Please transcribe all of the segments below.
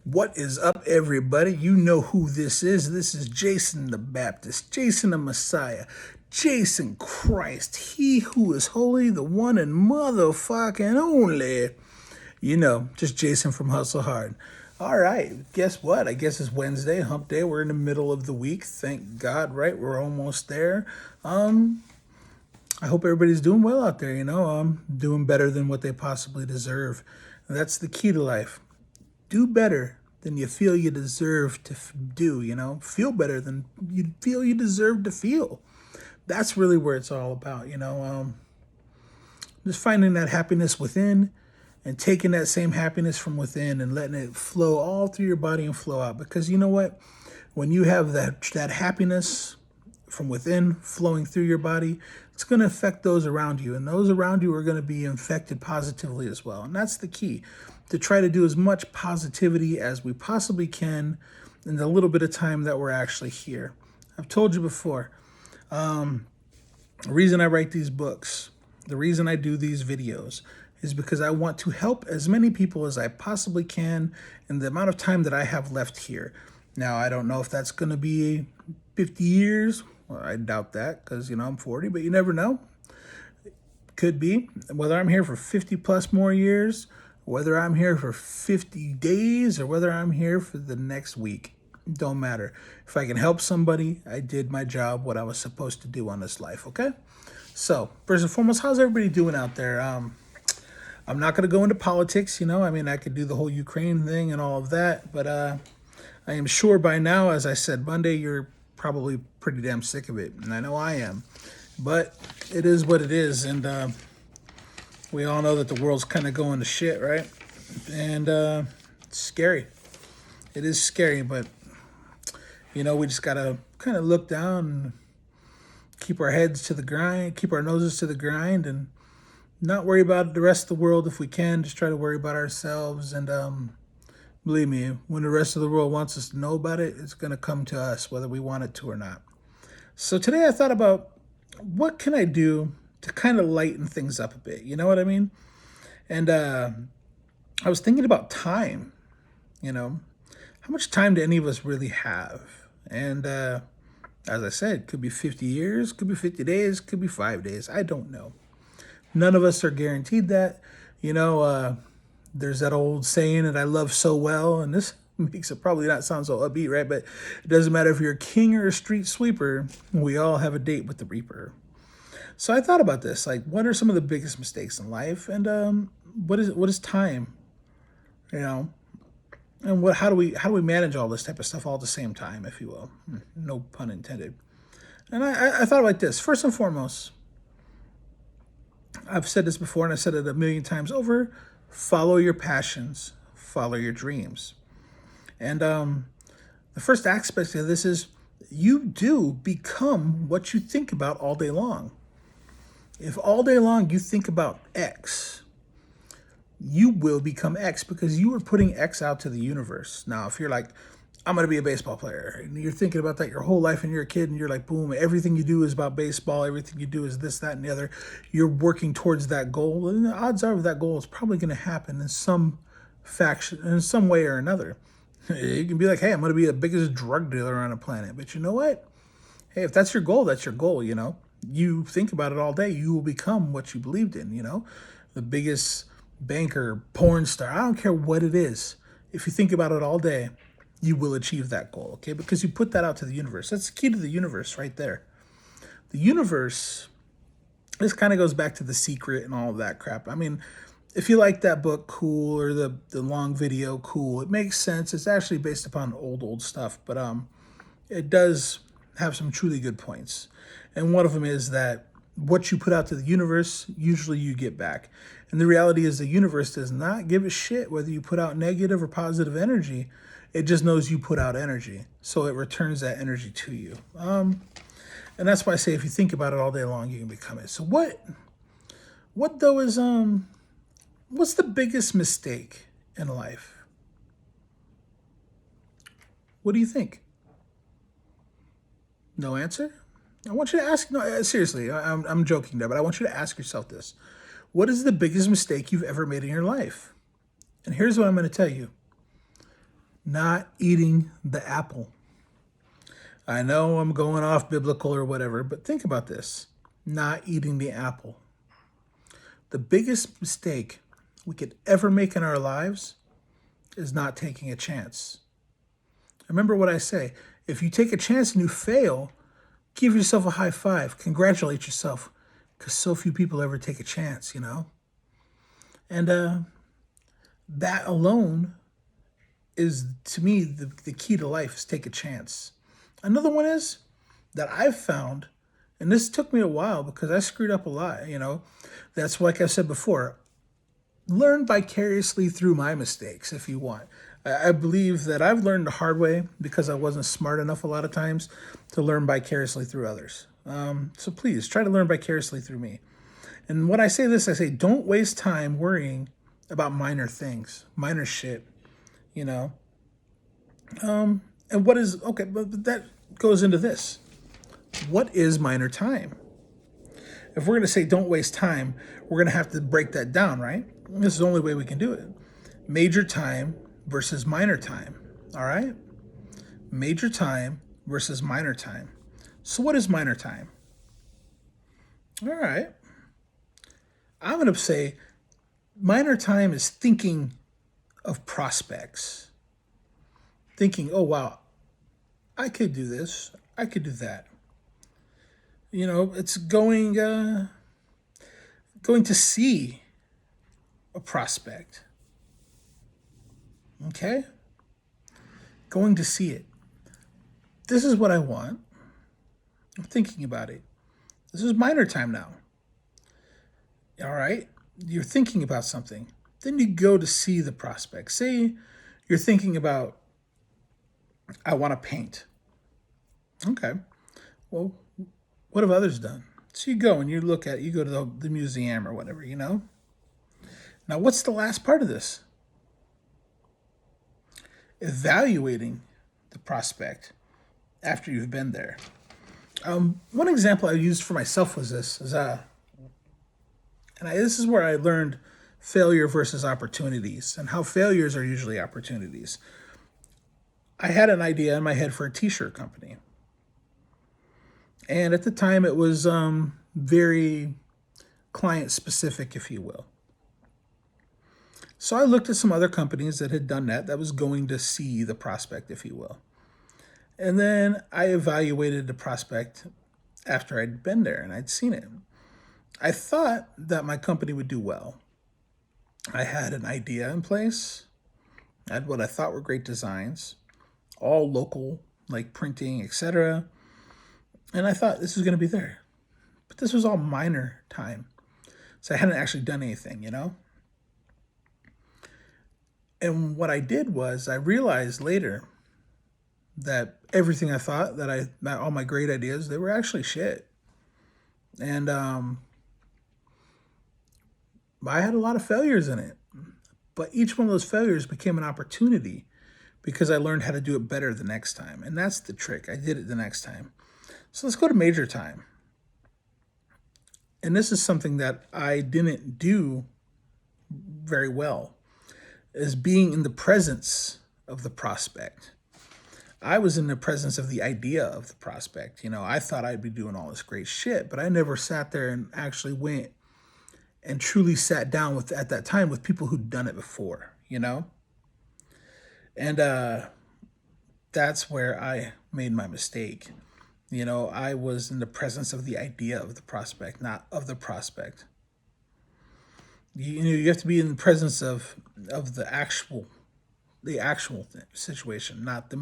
What is up, everybody? You know who this is. This is Jason the Baptist, Jason the Messiah, Jason Christ, he who is holy, the one and motherfucking only. Just Jason from Hustle Hard. All right, guess what? I guess it's Wednesday, hump day. We're in the middle of the week. Thank God, right? We're almost there. I hope everybody's doing well out there, doing better than what they possibly deserve. And that's the key to life. Do better than you feel you deserve to do, feel better than you feel you deserve to feel. That's really where it's all about, just finding that happiness within and taking that same happiness from within and letting it flow all through your body and flow out. Because you know what? When you have that happiness from within flowing through your body, it's going to affect those around you. And those around you are going to be infected positively as well. And that's the key, to try to do as much positivity as we possibly can in the little bit of time that we're actually here. I've told you before, the reason I write these books, the reason I do these videos is because I want to help as many people as I possibly can in the amount of time that I have left here. Now, I don't know if that's going to be 50 years. Well, I doubt that because, I'm 40, but you never know. Could be. Whether I'm here for 50 plus more years, whether I'm here for 50 days, or whether I'm here for the next week, don't matter. If I can help somebody, I did my job, what I was supposed to do on this life, okay? So, first and foremost, how's everybody doing out there? I'm not going to go into politics, I could do the whole Ukraine thing and all of that, but I am sure by now, as I said Monday, you're probably pretty damn sick of it, and I know I am. But it is what it is, and we all know that the world's kind of going to shit, right? And it's scary. It is scary, but, we just got to kind of look down and keep our heads to the grind, keep our noses to the grind, and not worry about the rest of the world if we can. Just try to worry about ourselves. And believe me, when the rest of the world wants us to know about it, it's going to come to us, whether we want it to or not. So today I thought about, what can I do to kind of lighten things up a bit? You know what I mean? And I was thinking about time, how much time do any of us really have? And as I said, could be 50 years, could be 50 days, could be 5 days. I don't know. None of us are guaranteed that. There's that old saying that I love so well, and this makes it probably not sound so upbeat, right? But it doesn't matter if you're a king or a street sweeper, we all have a date with the Reaper. So I thought about this, like, what are some of the biggest mistakes in life, and what is time, and how do we manage all this type of stuff all at the same time, if you will? No pun intended. And I thought like this. First and foremost, I've said this before, and I said it a million times over: follow your passions, follow your dreams. And the first aspect of this is, you do become what you think about all day long. If all day long you think about X, you will become X, because you are putting X out to the universe. Now, if you're like, I'm going to be a baseball player, and you're thinking about that your whole life, and you're a kid, and you're like, boom, everything you do is about baseball, everything you do is this, that, and the other, you're working towards that goal, and the odds are that goal is probably going to happen in some faction, in some way or another. You can be like, hey, I'm going to be the biggest drug dealer on the planet. But you know what? Hey, if that's your goal, that's your goal, You think about it all day, you will become what you believed in, The biggest banker, porn star, I don't care what it is. If you think about it all day, you will achieve that goal, okay? Because you put that out to the universe. That's the key to the universe right there. The universe, this kind of goes back to The Secret and all of that crap. If you like that book, cool, or the long video, cool. It makes sense. It's actually based upon old stuff, but it does have some truly good points. And one of them is that what you put out to the universe, usually you get back. And the reality is, the universe does not give a shit whether you put out negative or positive energy. It just knows you put out energy, so it returns that energy to you. And that's why I say, if you think about it all day long, you can become it. So what though is what's the biggest mistake in life? What do you think? No answer? I want you to ask, no, seriously, I'm joking there, but I want you to ask yourself this. What is the biggest mistake you've ever made in your life? And here's what I'm going to tell you. not eating the apple. I know I'm going off biblical or whatever, but think about this. Not eating the apple. The biggest mistake we could ever make in our lives is not taking a chance. Remember what I say. If you take a chance and you fail, give yourself a high five. Congratulate yourself. Because so few people ever take a chance, you know? And that alone is, to me, the key to life is take a chance. Another one is that I've found, and this took me a while because I screwed up a lot, you know? That's like I said before, learn vicariously through my mistakes if you want. I believe that I've learned the hard way because I wasn't smart enough a lot of times to learn vicariously through others. So please try to learn vicariously through me. And when I say this, I say don't waste time worrying about minor things, minor shit, you know. And what is, okay, but that goes into this. What is minor time? If we're going to say don't waste time, we're going to have to break that down, right? This is the only way we can do it. Major time versus minor time, all right? Major time versus minor time. So what is minor time? All right. I'm going to say minor time is thinking of prospects. Thinking, oh, wow, I could do this. I could do that. You know, it's going to see a prospect. Okay? Going to see it. This is what I want. I'm thinking about it. This is minor time now. All right? You're thinking about something. Then you go to see the prospect. Say you're thinking about, I want to paint. Okay. Well, what have others done? So you go and you go to the museum or whatever, you know? Now, what's the last part of this? Evaluating the prospect after you've been there. One example I used for myself was this. This is where I learned failure versus opportunities and how failures are usually opportunities. I had an idea in my head for a t-shirt company. And at the time, it was very client specific, if you will. So I looked at some other companies that had done that was going to see the prospect, if you will. And then I evaluated the prospect after I'd been there and I'd seen it. I thought that my company would do well. I had an idea in place. I had what I thought were great designs, all local, like printing, etc. And I thought this was going to be there. But this was all minor time. So I hadn't actually done anything, you know? And what I did was I realized later that everything I thought that all my great ideas, they were actually shit. And I had a lot of failures in it. But each one of those failures became an opportunity because I learned how to do it better the next time. And that's the trick. I did it the next time. So let's go to major time. And this is something that I didn't do very well, is being in the presence of the prospect. I was in the presence of the idea of the prospect. You know, I thought I'd be doing all this great shit, but I never sat there and actually went and truly sat down at that time with people who'd done it before, you know? And that's where I made my mistake. You know, I was in the presence of the idea of the prospect, not of the prospect. You have to be in the presence of the actual situation, not the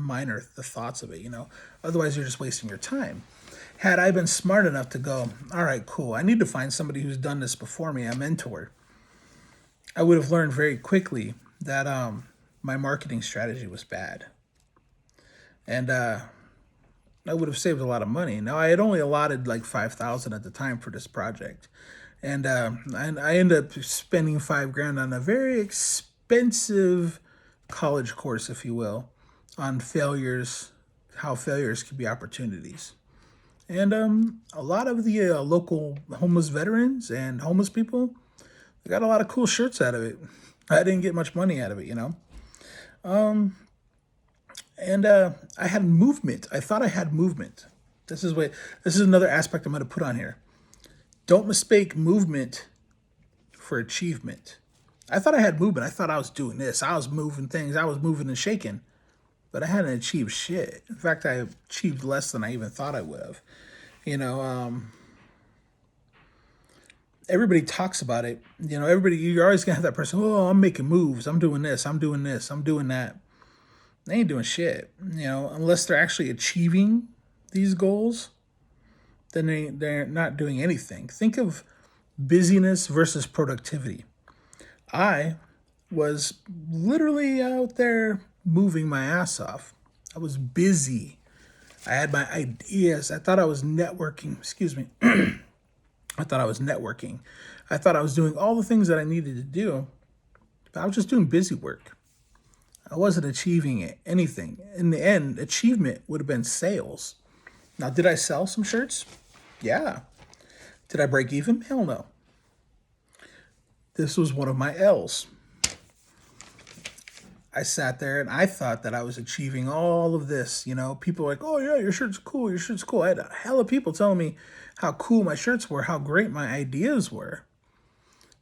thoughts of it, you know. Otherwise, you're just wasting your time. Had I been smart enough to go, all right, cool, I need to find somebody who's done this before me, a mentor, I would have learned very quickly that my marketing strategy was bad. And I would have saved a lot of money. Now, I had only allotted like $5,000 at the time for this project. And I ended up spending $5,000 on a very expensive college course, if you will, on failures, how failures can be opportunities. And a lot of the local homeless veterans and homeless people, they got a lot of cool shirts out of it. I didn't get much money out of it, you know. And I had movement. I thought I had movement. This is another aspect I'm going to put on here. Don't mistake movement for achievement. I thought I had movement. I thought I was doing this. I was moving things. I was moving and shaking, but I hadn't achieved shit. In fact, I achieved less than I even thought I would have. You know, everybody talks about it. You know, everybody, you're always gonna have that person. Oh, I'm making moves. I'm doing this. I'm doing this. I'm doing that. They ain't doing shit. You know, unless they're actually achieving these goals, then they're not doing anything. Think of busyness versus productivity. I was literally out there moving my ass off. I was busy. I had my ideas. I thought I was networking. Excuse me. I thought I was networking. I thought I was doing all the things that I needed to do, but I was just doing busy work. I wasn't achieving anything. In the end, achievement would have been sales. Now, did I sell some shirts? Yeah. Did I break even? Hell no. This was one of my L's. I sat there and I thought that I was achieving all of this. You know, people were like, oh, yeah, your shirt's cool. Your shirt's cool. I had a hell of people telling me how cool my shirts were, how great my ideas were.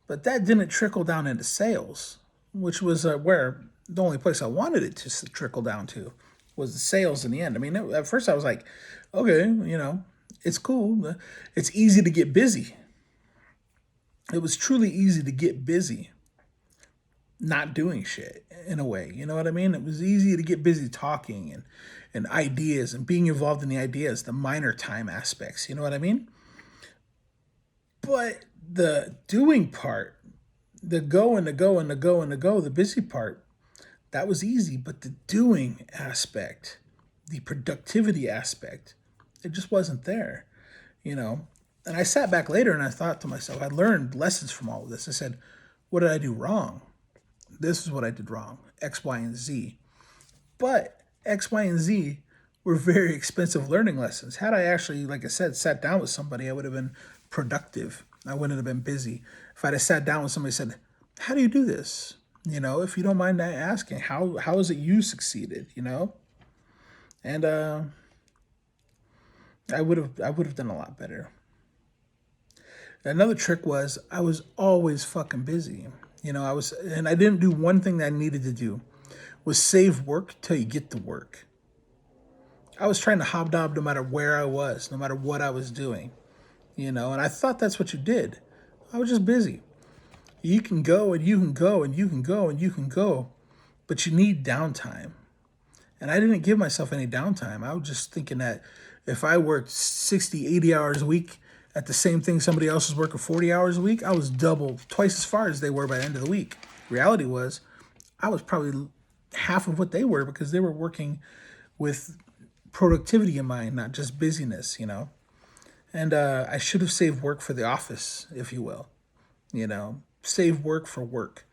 But that didn't trickle down into sales, which was where the only place I wanted it to trickle down to was the sales in the end. I mean, at first I was like, okay, you know, it's cool. It's easy to get busy. It was truly easy to get busy not doing shit in a way. You know what I mean? It was easy to get busy talking and ideas and being involved in the ideas, the minor time aspects. You know what I mean? But the doing part, the go and the go and the go and the go, the busy part, that was easy. But the doing aspect, the productivity aspect, it just wasn't there, you know? And I sat back later and I thought to myself, I learned lessons from all of this. I said, what did I do wrong? This is what I did wrong, X, Y, and Z. But X, Y, and Z were very expensive learning lessons. Had I actually, like I said, sat down with somebody, I would have been productive. I wouldn't have been busy. If I'd have sat down with somebody and said, how do you do this? You know, if you don't mind asking, how is it you succeeded, you know? And I would have done a lot better. Another trick was I was always fucking busy. You know, and I didn't do one thing that I needed to do was save work till you get to work. I was trying to hobnob no matter where I was, no matter what I was doing, you know, and I thought that's what you did. I was just busy. You can go and you can go and you can go and you can go, but you need downtime. And I didn't give myself any downtime. I was just thinking that if I worked 60, 80 hours a week at the same thing somebody else was working 40 hours a week, I was twice as far as they were by the end of the week. Reality was, I was probably half of what they were because they were working with productivity in mind, not just busyness, you know. And I should have saved work for the office, if you will, you know, save work for work.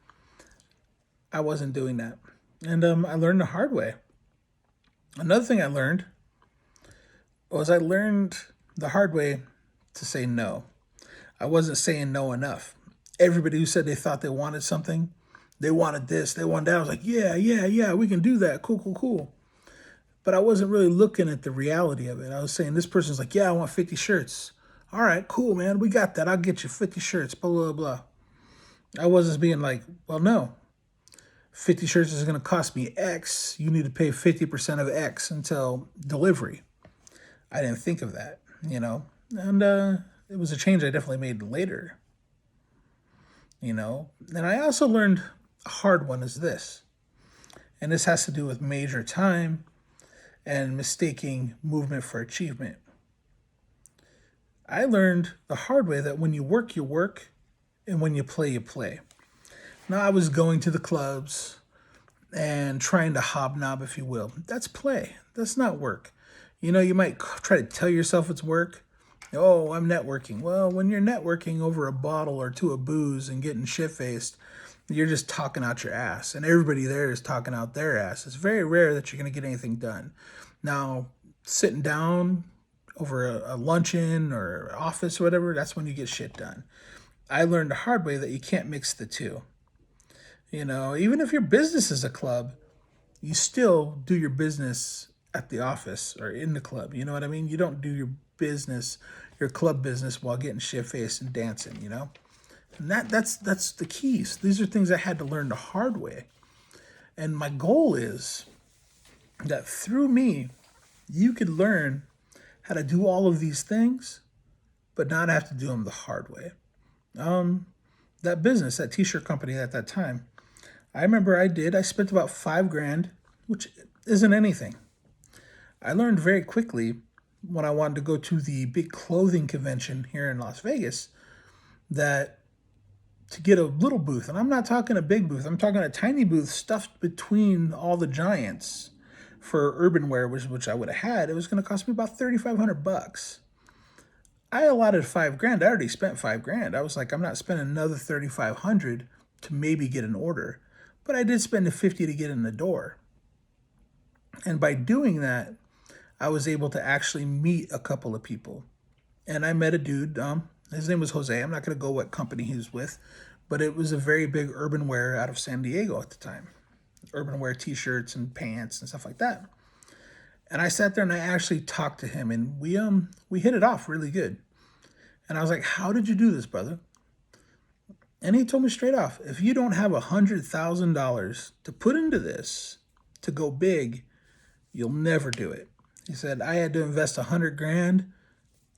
I wasn't doing that. And I learned the hard way. Another thing I learned the hard way to say no. I wasn't saying no enough. Everybody who said they thought they wanted something, they wanted this, they wanted that, I was like, yeah, we can do that. Cool. But I wasn't really looking at the reality of it. I was saying, this person's like, yeah, I want 50 shirts. All right, cool, man. We got that. I'll get you 50 shirts, blah, blah, blah. I wasn't being like, well, no. 50 shirts is going to cost me X. You need to pay 50% of X until delivery. I didn't think of that, you know. And it was a change I definitely made later, you know. And I also learned a hard one is this. And this has to do with major time and mistaking movement for achievement. I learned the hard way that when you work, and when you play. Now, I was going to the clubs and trying to hobnob, if you will. That's play. That's not work. You know, you might try to tell yourself it's work. Oh, I'm networking. Well, when you're networking over a bottle or two of booze and getting shit-faced, you're just talking out your ass. And everybody there is talking out their ass. It's very rare that you're going to get anything done. Now, sitting down over a luncheon or office or whatever, that's when you get shit done. I learned the hard way that you can't mix the two. You know, even if your business is a club, you still do your business at the office or in the club. You know what I mean? You don't do your business, your club business, while getting shit faced and dancing. And that's the keys. These are things I had to learn the hard way. And my goal is that through me, you could learn how to do all of these things, but not have to do them the hard way. That business, that t-shirt company at that time, I remember I spent about $5,000, which isn't anything. I learned very quickly when I wanted to go to the big clothing convention here in Las Vegas that to get a little booth, and I'm not talking a big booth, I'm talking a tiny booth stuffed between all the giants for urban wear, which I would have had, it was going to cost me about $3,500. I allotted $5,000. I already spent $5,000. I was like, I'm not spending another $3,500 to maybe get an order, but I did spend the $50 to get in the door. And by doing that, I was able to actually meet a couple of people. And I met a dude. His name was Jose. I'm not going to go what company he was with, but it was a very big urban wear out of San Diego at the time. Urban wear t-shirts and pants and stuff like that. And I sat there and I actually talked to him, and we hit it off really good. And I was like, how did you do this, brother? And he told me straight off, if you don't have $100,000 to put into this to go big, you'll never do it. He said, I had to invest $100,000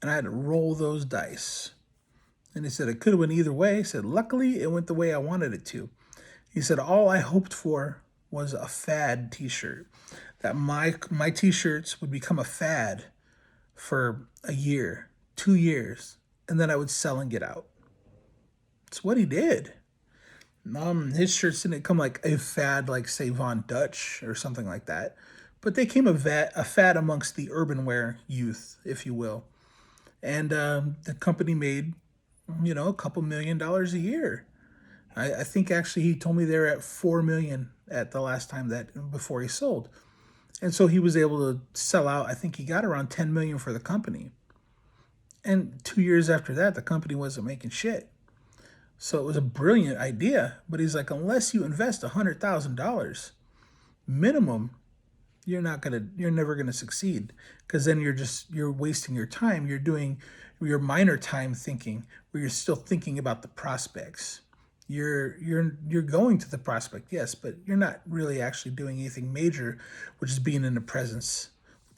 and I had to roll those dice. And he said, it could have went either way. He said, luckily it went the way I wanted it to. He said, all I hoped for was a fad t-shirt, that my t-shirts would become a fad for a year, 2 years, and then I would sell and get out. It's what he did. His shirts didn't come like a fad like, say, Von Dutch or something like that, but they came a fad amongst the urban wear youth, if you will. And the company made, a couple $1 million a year. I think actually he told me they were at $4 million at the last time before he sold. And so he was able to sell out. I think he got around $10 million for the company. And 2 years after that, the company wasn't making shit. So it was a brilliant idea. But he's like, unless you invest $100,000 minimum, you're never gonna succeed, because then you're wasting your time. You're doing your minor time thinking, where you're still thinking about the prospects. You're going to the prospect, yes, but you're not really actually doing anything major, which is being in the presence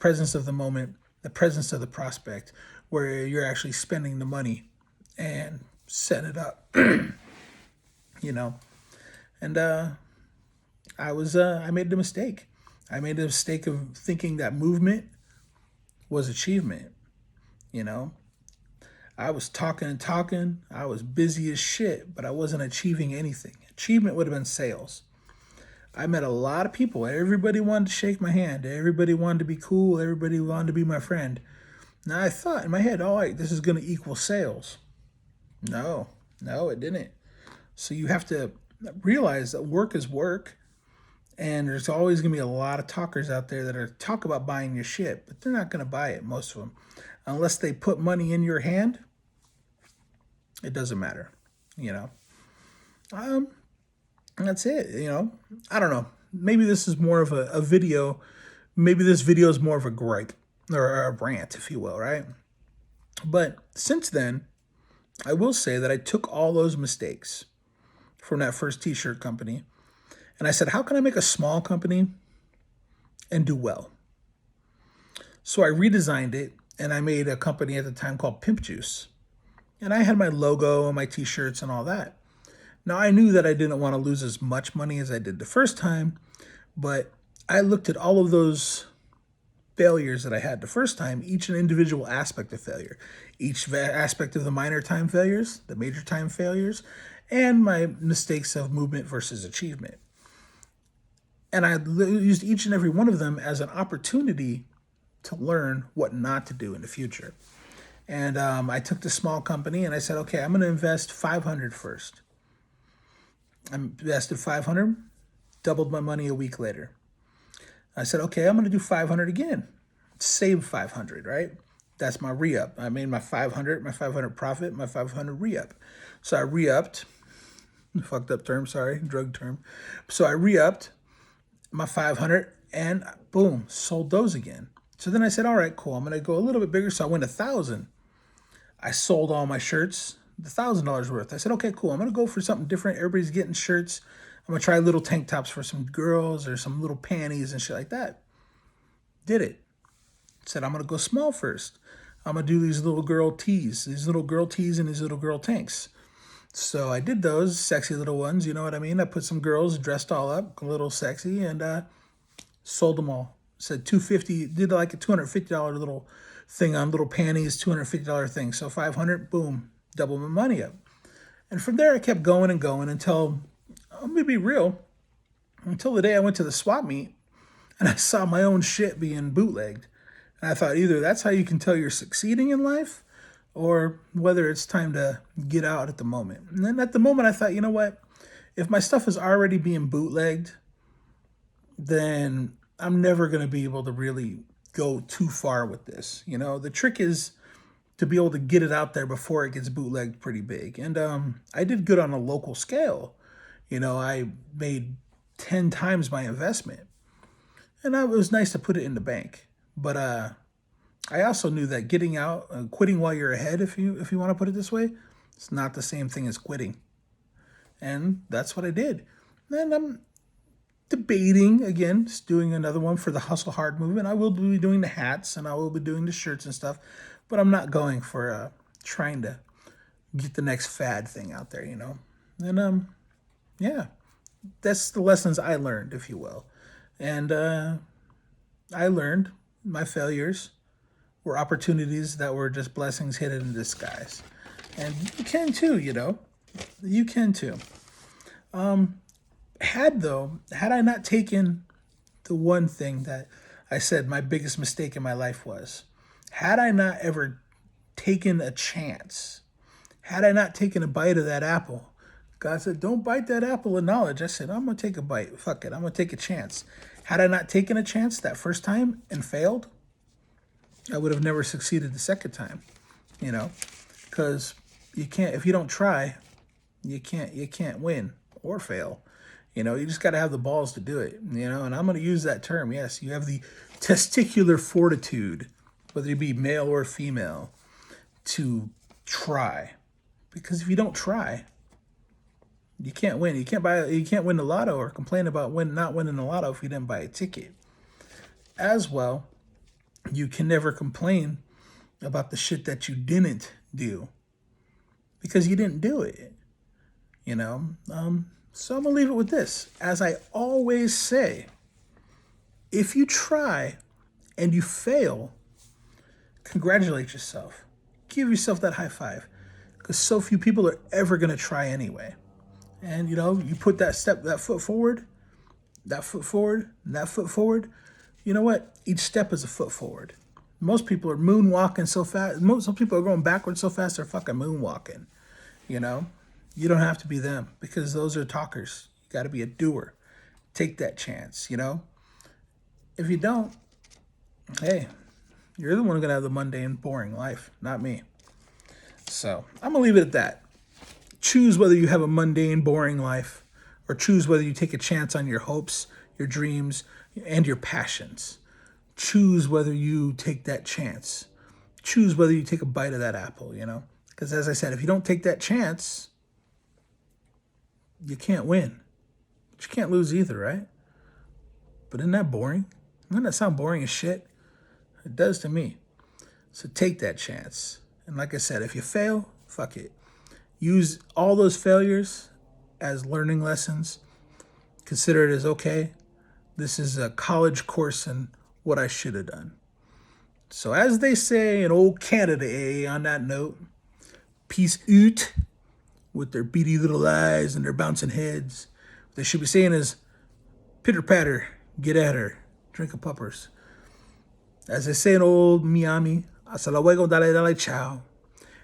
of the moment, the presence of the prospect, where you're actually spending the money and set it up. And I made the mistake. I made the mistake of thinking that movement was achievement. I was talking and talking. I was busy as shit, but I wasn't achieving anything. Achievement would have been sales. I met a lot of people. Everybody wanted to shake my hand. Everybody wanted to be cool. Everybody wanted to be my friend. Now I thought in my head, all right, this is going to equal sales. No, it didn't. So you have to realize that work is work. And there's always going to be a lot of talkers out there that talk about buying your shit, but they're not going to buy it, most of them. Unless they put money in your hand, it doesn't matter, That's it, I don't know. Maybe this is more of a video. Maybe this video is more of a gripe or a rant, if you will, right? But since then, I will say that I took all those mistakes from that first t-shirt company, and I said, how can I make a small company and do well? So I redesigned it, and I made a company at the time called Pimp Juice. And I had my logo and my t-shirts and all that. Now, I knew that I didn't want to lose as much money as I did the first time, but I looked at all of those failures that I had the first time, each an individual aspect of failure, each aspect of the minor time failures, the major time failures, and my mistakes of movement versus achievement. And I used each and every one of them as an opportunity to learn what not to do in the future. And I took the small company and I said, okay, I'm going to invest $500 first. I invested $500, doubled my money a week later. I said, okay, I'm going to do $500 again. Save $500, right? That's my re-up. I made my $500 profit, my $500 re-up. So I re-upped, fucked up term, sorry, drug term. So I re-upped. my 500, and boom, sold those again. So then I said, all right, cool. I'm going to go a little bit bigger. So I went 1,000. I sold all my shirts, the $1,000 worth. I said, okay, cool. I'm going to go for something different. Everybody's getting shirts. I'm going to try little tank tops for some girls or some little panties and shit like that. Did it. Said, I'm going to go small first. I'm going to do these little girl tees and these little girl tanks. So I did those sexy little ones, you know what I mean? I put some girls dressed all up, a little sexy, and sold them all. Said 250, did like a $250 little thing on little panties, $250 thing. So 500, boom, double my money up. And from there I kept going and going until, I'm gonna be real, until the day I went to the swap meet and I saw my own shit being bootlegged. And I thought either that's how you can tell you're succeeding in life or whether it's time to get out at the moment. And then at the moment I thought, you know what? If my stuff is already being bootlegged, then I'm never going to be able to really go too far with this. You know, the trick is to be able to get it out there before it gets bootlegged pretty big. And I did good on a local scale. You know, I made 10 times my investment. And it was nice to put it in the bank. But I also knew that getting out, quitting while you're ahead, if you want to put it this way, it's not the same thing as quitting. And that's what I did. Then I'm debating again, just doing another one for the Hustle Hard movement. I will be doing the hats and I will be doing the shirts and stuff, but I'm not going for trying to get the next fad thing out there, you know. And yeah, that's the lessons I learned, if you will. And I learned my failures were opportunities that were just blessings hidden in disguise. And you can too, you know. You can too. Had I not taken the one thing that I said my biggest mistake in my life was, had I not ever taken a chance, had I not taken a bite of that apple, God said, don't bite that apple of knowledge. I said, I'm going to take a bite. Fuck it. I'm going to take a chance. Had I not taken a chance that first time and failed, I would have never succeeded the second time, you know, because you can't, if you don't try, you can't win or fail. You know, you just got to have the balls to do it, you know, and I'm going to use that term. Yes, you have the testicular fortitude, whether you be male or female, to try. Because if you don't try, you can't win. You can't win the lotto or complain about not winning the lotto if you didn't buy a ticket. As well, you can never complain about the shit that you didn't do because you didn't do it, you know. So I'm going to leave it with this. As I always say, if you try and you fail, congratulate yourself. Give yourself that high five because so few people are ever going to try anyway. And, you know, you put that foot forward, and that foot forward. You know what? Each step is a foot forward. Most people are moonwalking so fast. Some people are going backwards so fast they're fucking moonwalking, you know? You don't have to be them because those are talkers. You got to be a doer. Take that chance, you know? If you don't, hey, you're the one going to have the mundane, boring life, not me. So I'm going to leave it at that. Choose whether you have a mundane, boring life or choose whether you take a chance on your hopes, your dreams, and your passions. Choose whether you take that chance. Choose whether you take a bite of that apple, you know? Because as I said, if you don't take that chance, you can't win. But you can't lose either, right? But isn't that boring? Doesn't that sound boring as shit? It does to me. So take that chance. And like I said, if you fail, fuck it. Use all those failures as learning lessons. Consider it as, okay, this is a college course in what I should have done. So as they say in old Canada, on that note, peace out with their beady little eyes and their bouncing heads. What they should be saying is, pitter patter, get at her, drink a puppers. As they say in old Miami, hasta luego, dale, dale, ciao.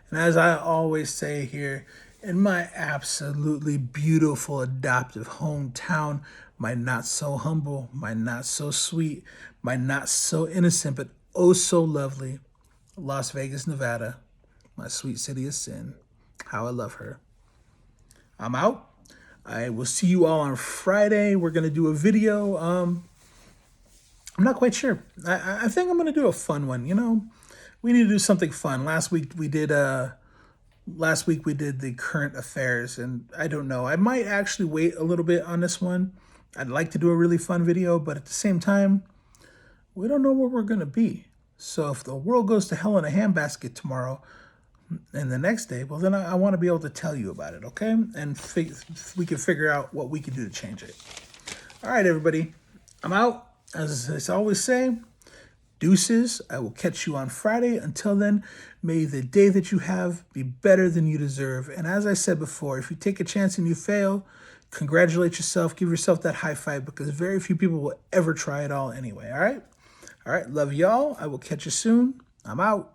And as I always say here, in my absolutely beautiful adoptive hometown, my not so humble, my not so sweet, my not so innocent, but oh so lovely, Las Vegas, Nevada, my sweet city of sin. How I love her. I'm out. I will see you all on Friday. We're going to do a video. I'm not quite sure. I think I'm going to do a fun one. You know, we need to do something fun. Last week we did the current affairs, and I don't know. I might actually wait a little bit on this one. I'd like to do a really fun video, but at the same time, we don't know where we're going to be. So if the world goes to hell in a handbasket tomorrow and the next day, well, then I want to be able to tell you about it, okay? And we can figure out what we can do to change it. All right, everybody. I'm out. As I always say, deuces. I will catch you on Friday. Until then, may the day that you have be better than you deserve. And as I said before, if you take a chance and you fail, congratulate yourself. Give yourself that high five, because very few people will ever try it all anyway. All right? All right. Love y'all. I will catch you soon. I'm out.